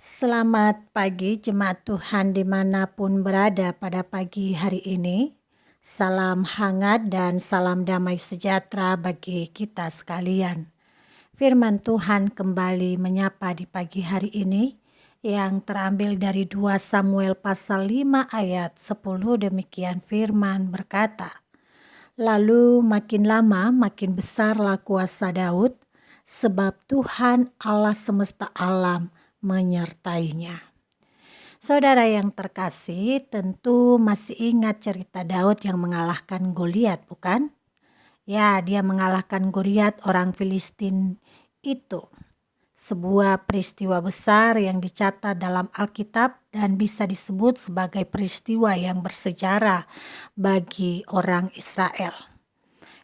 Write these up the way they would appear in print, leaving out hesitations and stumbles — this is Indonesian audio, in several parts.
Selamat pagi jemaat Tuhan dimanapun berada pada pagi hari ini. Salam hangat dan salam damai sejahtera bagi kita sekalian. Firman Tuhan kembali menyapa di pagi hari ini yang terambil dari 2 Samuel pasal 5 ayat 10. Demikian firman berkata, "Lalu makin lama makin besarlah kuasa Daud, sebab Tuhan Allah semesta alam menyertainya." Saudara yang terkasih, tentu masih ingat cerita Daud yang mengalahkan Goliat, bukan? Ya, dia mengalahkan Goliat orang Filistin itu. Sebuah peristiwa besar yang dicatat dalam Alkitab dan bisa disebut sebagai peristiwa yang bersejarah bagi orang Israel.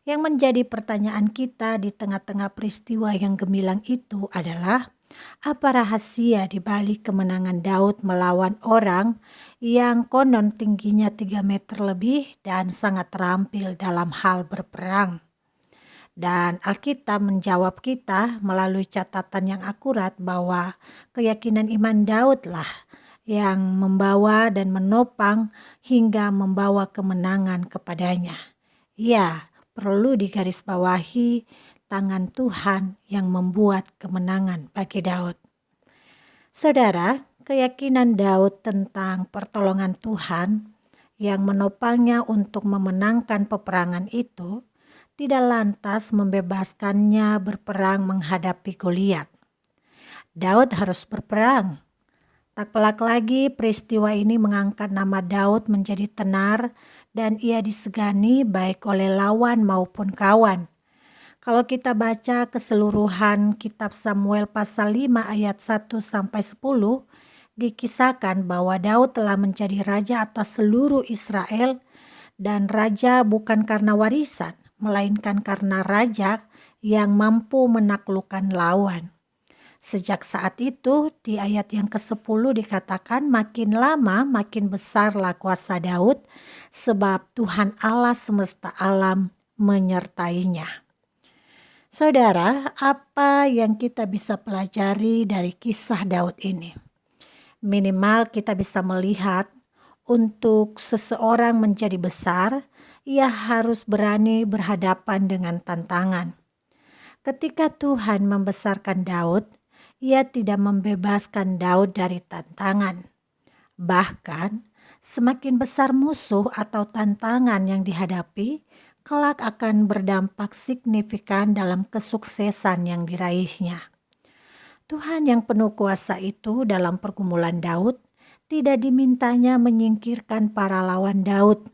Yang menjadi pertanyaan kita di tengah-tengah peristiwa yang gemilang itu adalah, apa rahasia di balik kemenangan Daud melawan orang yang konon tingginya 3 meter lebih dan sangat terampil dalam hal berperang? Dan Alkitab menjawab kita melalui catatan yang akurat bahwa keyakinan iman Daudlah yang membawa dan menopang hingga membawa kemenangan kepadanya. Ya, perlu digarisbawahi tangan Tuhan yang membuat kemenangan bagi Daud. Saudara, keyakinan Daud tentang pertolongan Tuhan yang menopangnya untuk memenangkan peperangan itu tidak lantas membebaskannya berperang menghadapi Goliat. Daud harus berperang. Tak pelak lagi peristiwa ini mengangkat nama Daud menjadi tenar dan ia disegani baik oleh lawan maupun kawan. Kalau kita baca keseluruhan kitab Samuel pasal 5 ayat 1-10, dikisahkan bahwa Daud telah menjadi raja atas seluruh Israel, dan raja bukan karena warisan, melainkan karena raja yang mampu menaklukkan lawan. Sejak saat itu, di ayat yang ke-10 dikatakan, makin lama makin besarlah kuasa Daud, sebab Tuhan Allah semesta alam menyertainya. Saudara, apa yang kita bisa pelajari dari kisah Daud ini? Minimal kita bisa melihat, untuk seseorang menjadi besar, ia harus berani berhadapan dengan tantangan. Ketika Tuhan membesarkan Daud, ia tidak membebaskan Daud dari tantangan. Bahkan, semakin besar musuh atau tantangan yang dihadapi, kelak akan berdampak signifikan dalam kesuksesan yang diraihnya. Tuhan yang penuh kuasa itu dalam pergumulan Daud tidak dimintanya menyingkirkan para lawan Daud.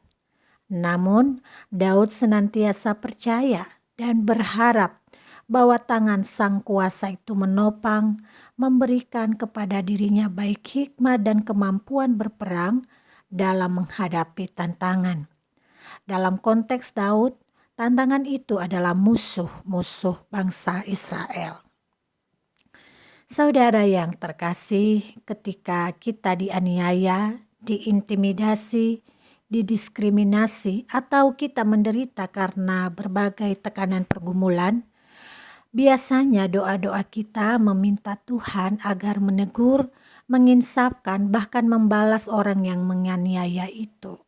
Namun, Daud senantiasa percaya dan berharap bahwa tangan sang kuasa itu menopang, memberikan kepada dirinya baik hikmat dan kemampuan berperang dalam menghadapi tantangan. Dalam konteks Daud, tantangan itu adalah musuh-musuh bangsa Israel. Saudara yang terkasih, ketika kita dianiaya, diintimidasi, didiskriminasi, atau kita menderita karena berbagai tekanan pergumulan, biasanya doa-doa kita meminta Tuhan agar menegur, menginsafkan, bahkan membalas orang yang menganiaya itu.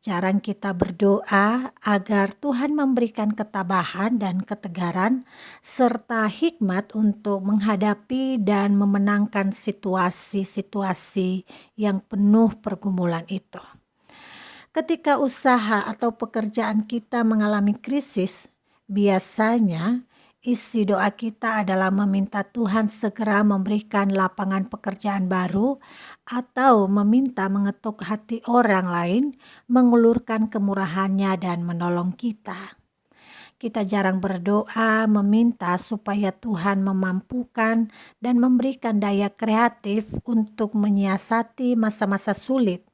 Jarang kita berdoa agar Tuhan memberikan ketabahan dan ketegaran serta hikmat untuk menghadapi dan memenangkan situasi-situasi yang penuh pergumulan itu. Ketika usaha atau pekerjaan kita mengalami krisis, biasanya isi doa kita adalah meminta Tuhan segera memberikan lapangan pekerjaan baru atau meminta mengetuk hati orang lain, mengulurkan kemurahannya dan menolong kita. Kita jarang berdoa meminta supaya Tuhan memampukan dan memberikan daya kreatif untuk menyiasati masa-masa sulit.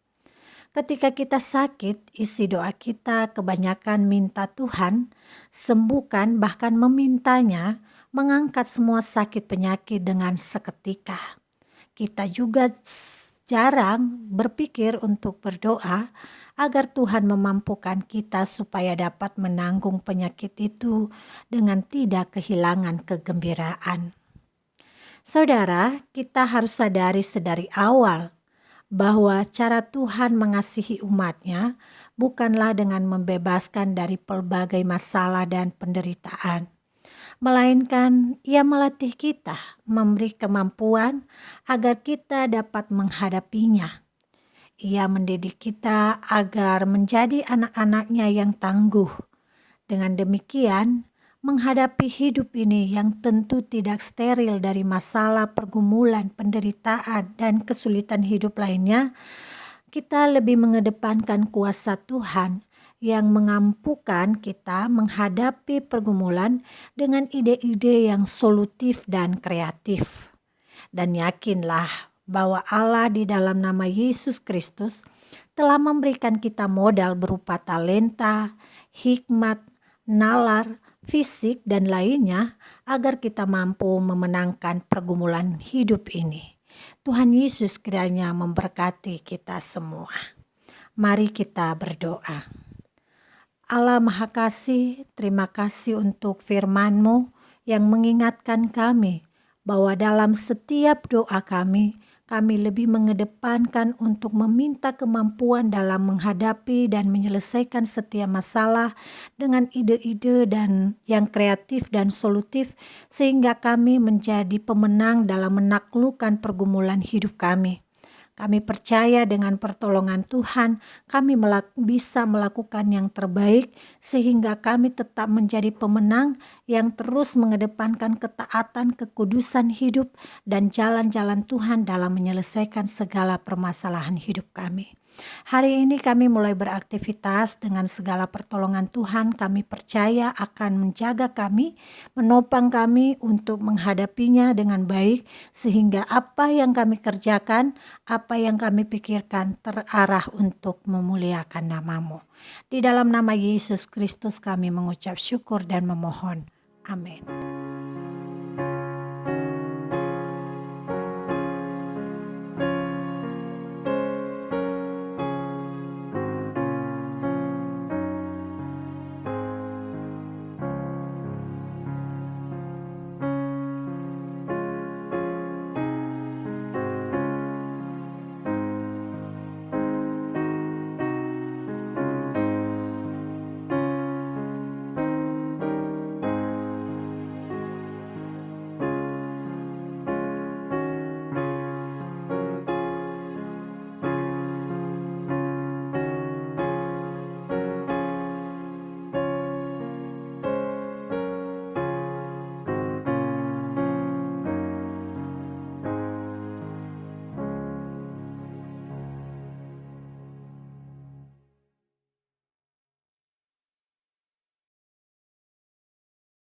Ketika kita sakit, isi doa kita kebanyakan minta Tuhan sembuhkan, bahkan memintanya mengangkat semua sakit penyakit dengan seketika. Kita juga jarang berpikir untuk berdoa agar Tuhan memampukan kita supaya dapat menanggung penyakit itu dengan tidak kehilangan kegembiraan. Saudara, kita harus sadari sedari awal bahwa cara Tuhan mengasihi umatnya bukanlah dengan membebaskan dari pelbagai masalah dan penderitaan, melainkan Ia melatih kita, memberi kemampuan agar kita dapat menghadapinya. Ia mendidik kita agar menjadi anak-anak-Nya yang tangguh. Dengan demikian, menghadapi hidup ini yang tentu tidak steril dari masalah, pergumulan, penderitaan, dan kesulitan hidup lainnya, kita lebih mengedepankan kuasa Tuhan yang mengampukan kita menghadapi pergumulan dengan ide-ide yang solutif dan kreatif. Dan yakinlah bahwa Allah di dalam nama Yesus Kristus telah memberikan kita modal berupa talenta, hikmat, nalar, fisik, dan lainnya agar kita mampu memenangkan pergumulan hidup ini. Tuhan Yesus kiranya memberkati kita semua. Mari kita berdoa. Allah Maha Kasih, terima kasih untuk firman-Mu yang mengingatkan kami bahwa dalam setiap doa kami lebih mengedepankan untuk meminta kemampuan dalam menghadapi dan menyelesaikan setiap masalah dengan ide-ide dan yang kreatif dan solutif sehingga kami menjadi pemenang dalam menaklukkan pergumulan hidup kami. Kami percaya dengan pertolongan Tuhan, kami bisa melakukan yang terbaik sehingga kami tetap menjadi pemenang yang terus mengedepankan ketaatan, kekudusan hidup, dan jalan-jalan Tuhan dalam menyelesaikan segala permasalahan hidup kami. Hari ini kami mulai beraktivitas dengan segala pertolongan Tuhan. Kami percaya akan menjaga kami, menopang kami untuk menghadapinya dengan baik sehingga apa yang kami kerjakan, apa yang kami pikirkan terarah untuk memuliakan nama-Mu. Di dalam nama Yesus Kristus kami mengucap syukur dan memohon. Amin.